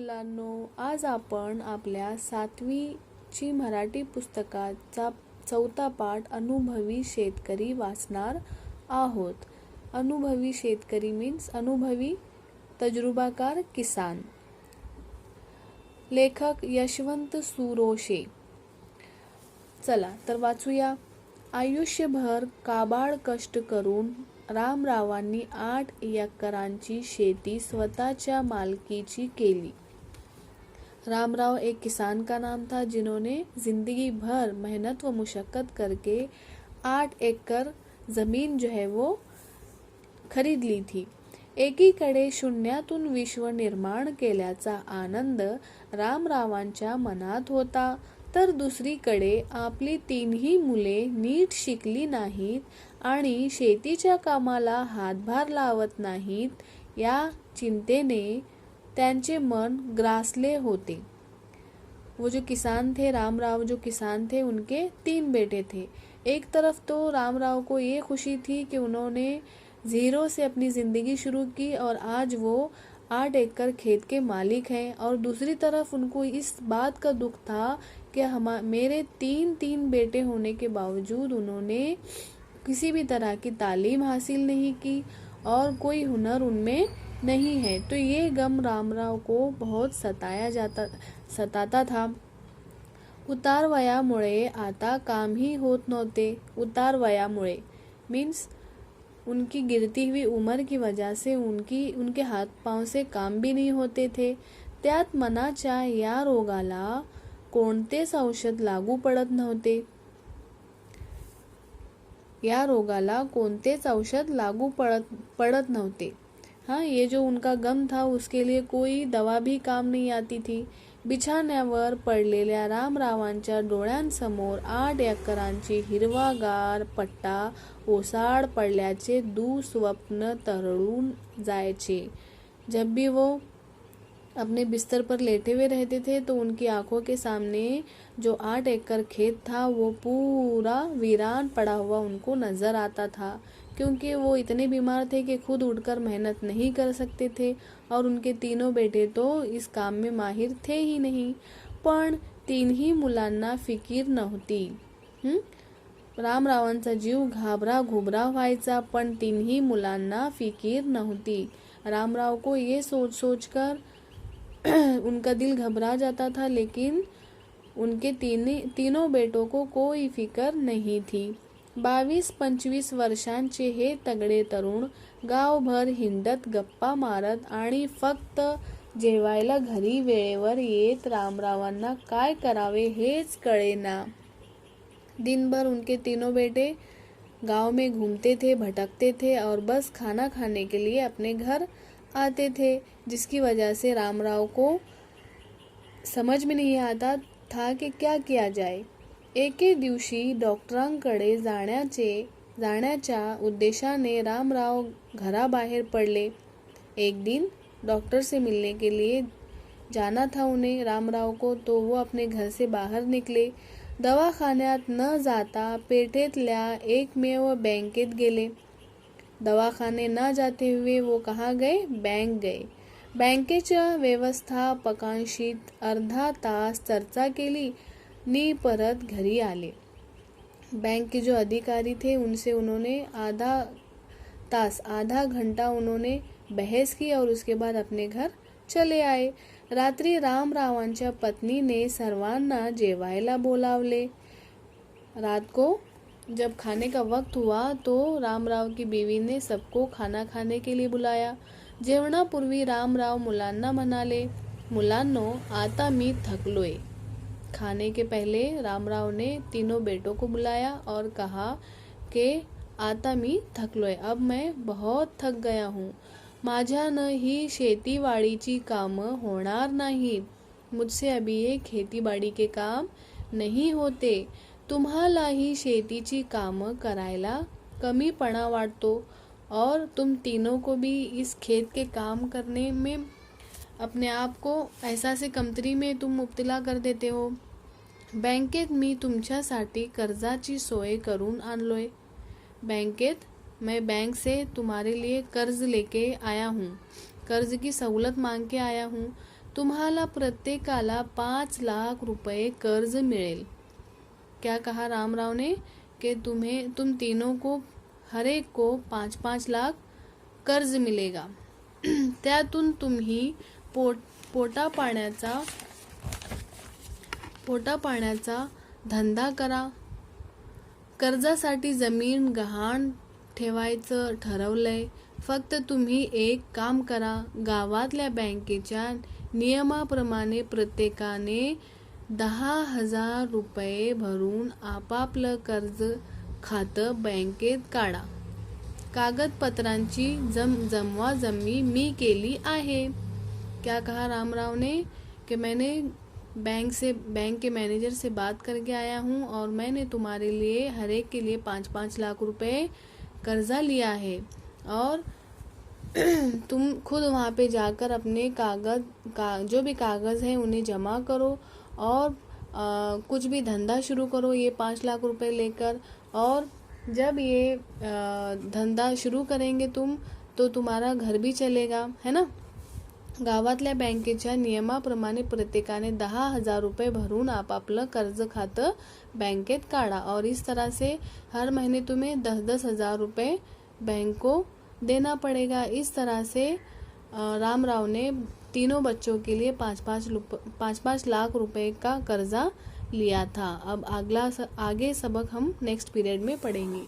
मुलांनो, आज आपण आपल्या 7वीची मराठी पुस्तकाचा 4था पाठ अनुभवी शेतकरी वाचणार आहोत. अनुभवी शेतकरी मीन्स अनुभवी तजुर्बाकार किसान. लेखक यशवंत सुरोशे. चला तर वाचूया. आयुष्यभर काबाड कष्ट करून रामरावांनी 8 एकरांची शेती स्वतःच्या मालकीची केली. रामराव एक किसान का नाम था जिन्होंने जिंदगी भर मेहनत व मुशक्कत करके 8 एकड़ जमीन जो है वो खरीद ली थी. एकीकडे शून्यातून विश्व निर्माण केल्याचा आनंद रामरावांच्या मनात होता, तर दुसरीकडे आपली 3ही मुले नीट शिकली नाहीत आणि शेतीच्या कामाला हातभार लावत नाहीत, या चिंतेने त्यांचे मन ग्रासले होते. वो जो किसान थे, रामराव जो किसान थे, उनके 3 बेटे थे. एक तरफ तो रामराव को ये खुशी थी कि उन्होंने ज़ीरो से अपनी ज़िंदगी शुरू की और आज वो 8 एकड़ खेत के मालिक हैं, और दूसरी तरफ उनको इस बात का दुख था कि मेरे 3 बेटे होने के बावजूद उन्होंने किसी भी तरह की तालीम हासिल नहीं की और कोई हुनर उनमें नहीं है. तो ये गम रामराव को बहुत सताता था. उतारवयामुळे आता कामही होत नव्हते. उतारवयामुळे मीन्स उनकी गिरती हुई उम्र की वजह से उनके हाथ पांव से काम भी नहीं होते थे. त्यात मनाच्या या रोगाला कोणतेच औषध लागू पडत नव्हते. या रोगाला कोणतेच औषध लागू पड़त नव्हते. हाँ, ये जो उनका गम था उसके लिए कोई दवा भी काम नहीं आती थी. बिछाण्यावर पडलेल्या रामरावांच्या डोळ्यांसमोर 8 एकरांची हिरवागार पट्टा ओसाड पडल्याचे दुःस्वप्न तरळून जायचे. जब भी वो अपने बिस्तर पर लेटे हुए रहते थे तो उनकी आंखों के सामने जो 8 एकड़ खेत था वो पूरा वीरान पड़ा हुआ उनको नज़र आता था, क्योंकि वो इतने बीमार थे कि खुद उठकर मेहनत नहीं कर सकते थे और उनके 3 बेटे तो इस काम में माहिर थे ही नहीं. पण 3ही मुलांना फिकीर नव्हती. रामरावांचा जीव घाबरा घुबरा व्हायचा, पण 3ही मुलांना फिकीर नव्हती. रामराव को ये सोच कर उनका दिल घबरा जाता था, लेकिन उनके 3 बेटों को कोई फिकर नहीं थी. 22-25 वर्षांचे हे तगडे तरुण गावभर हिंडत गप्पा मारत आणि फक्त जेवायला घरी वेळेवर येत रामरावांना काय करावे हेच कळेना. दिन भर उनके 3 बेटे गांव में घूमते थे, भटकते थे और बस खाना खाने के लिए अपने घर आते थे, जिसकी वजह से रामराव को समझ में नहीं आता था कि क्या किया जाए. एके दिवशी डॉक्टरांकडे जाण्याच्या उद्देशाने रामराव घराबाहेर पडले. एक दिन डॉक्टर से मिलने के लिए जाना था उन्हें रामराव को, तो वो अपने घर से बाहर निकले. दवाखान्यात न जाता पेठेतल्या एकमेव बँकेत गेले. दवाखाने न जाते हुए वो कहाँ गए? बैंक गए. बँकेच्या व्यवस्थापकांशी अर्धा तास चर्चा केली नी परत घरी आले. बैंक के जो अधिकारी थे उनसे उन्होंने आधा घंटा उन्होंने बहस की और उसके बाद अपने घर चले आए. रात्री रामरावांच्या पत्नीने सर्वांना जेवायला बोलावले. रात को जब खाने का वक्त हुआ तो रामराव की बीवी ने सबको खाना खाने के लिए बुलाया. जेवणापूर्वी रामराव मुलांना म्हणाले, मुलांनो, आता मी थकलोय. खाने के पहले रामराव ने 3 बेटों को बुलाया और कहा कि आता मी थकलोय, अब मैं बहुत थक गया हूँ. माझ्यानं ही शेतीवाडीची कामं होणार नाहीत. मुझसे अभी ये खेतीबाड़ी के काम नहीं होते. तुम्हालाही शेतीची कामं करायला कमीपणा वाटतो और तुम तीनों को भी इस खेत के काम करने में अपने आप को एहसास कमतरी में तुम मुब्तला कर देते हो. बँकेत मी तुमच्यासाठी कर्जाची सोय करून आणलोय. मैं बैंक से तुम्हारे लिए कर्ज लेके आया हूँ, कर्ज की सहूलत मांग के आया हूँ. तुम्हाला प्रत्येकाला 5 लाख रुपए कर्ज मिळेल. क्या कहा रामराव ने कि तुम तीनों को हर एक को 5-5 लाख कर्ज मिलेगा. त्यातून तुम्ही पोटा पाण्याचा धंदा करा. कर्जासाठी जमीन गहाण ठेवायचं ठरवलंय. फक्त तुम्ही एक काम करा, गावातल्या बँकेच्या नियमाप्रमाणे प्रत्येकाने 10,000 रुपये भरून आपापलं कर्ज खातं बँकेत काढा. कागदपत्रांची जमवाजमी मी केली आहे. क्या कहा रामराव ने कि मैंने बैंक के मैनेजर से बात करके आया हूँ और मैंने तुम्हारे लिए हर एक के लिए 5-5 लाख रुपए कर्जा लिया है और तुम खुद वहाँ पे जाकर अपने जो भी कागज़ हैं उन्हें जमा करो और कुछ भी धंधा शुरू करो ये 5 लाख रुपए लेकर. और जब ये धंदा शुरू करेंगे तुम तो तुम्हारा घर भी चलेगा, है ना. गावातल्या बँकेच्या नियमाप्रमाणे प्रत्येकाने 10,000 रुपये भरून आपापलं कर्ज खातं बँकेत काढा और इस तरह से हर महीने तुम्हें 10-10 हजार रुपये बैंक को देना पड़ेगा. इस तरह से रामराव ने तीनों बच्चों के लिए 5-5 लाख रुपए का कर्जा लिया था. अब आगे सबक हम नेक्स्ट पीरियड में पढ़ेंगे.